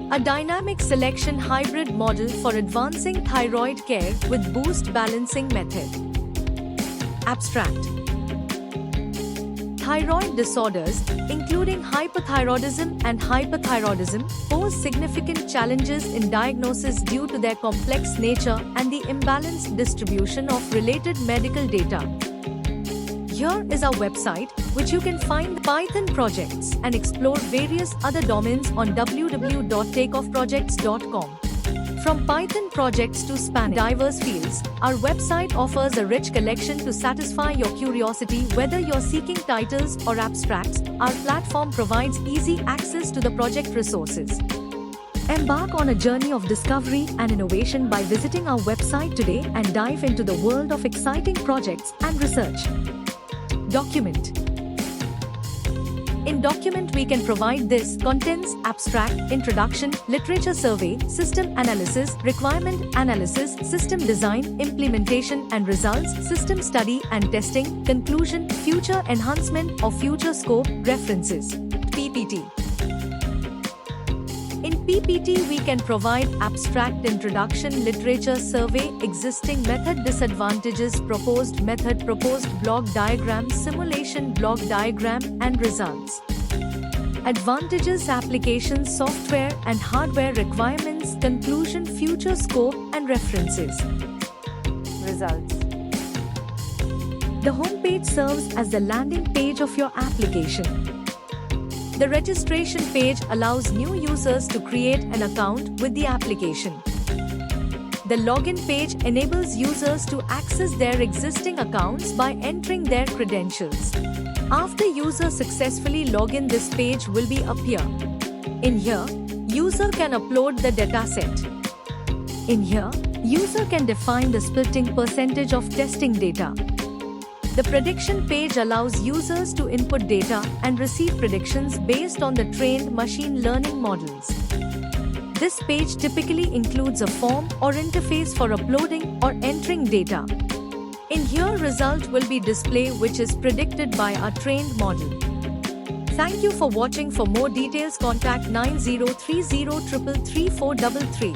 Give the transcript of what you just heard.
A dynamic selection hybrid model for advancing thyroid care with boost balancing method. Abstract. Thyroid disorders, including hyperthyroidism and hyperthyroidism, pose significant challenges in diagnosis due to their complex nature and the imbalanced distribution of related medical data. Here is our website, which you can find Python projects and explore various other domains on www.takeoffprojects.com. From Python projects to spanning diverse fields, our website offers a rich collection to satisfy your curiosity. Whether you're seeking titles or abstracts, our platform provides easy access to the project resources. Embark on a journey of discovery and innovation by visiting our website today and dive into the world of exciting projects and research. Document. In Document, we can provide this: contents, abstract, introduction, literature survey, system analysis, requirement analysis, system design, implementation and results, system study and testing, conclusion, future enhancement or future scope, references. PPT. In PPT, we can provide abstract, introduction, literature survey, existing method, disadvantages, proposed method, proposed block diagram, simulation block diagram, and results. Advantages, applications, software and hardware requirements, conclusion, future scope, and references. Results. The home page serves as the landing page of your application. The registration page allows new users to create an account with the application. The login page enables users to access their existing accounts by entering their credentials. After users successfully log in, this page will appear. In here, user can upload the dataset. In here, user can define the splitting percentage of testing data. The prediction page allows users to input data and receive predictions based on the trained machine learning models. This page typically includes a form or interface for uploading or entering data. In here, result will be displayed, which is predicted by our trained model. Thank you for watching. For more details, contact 9030333433.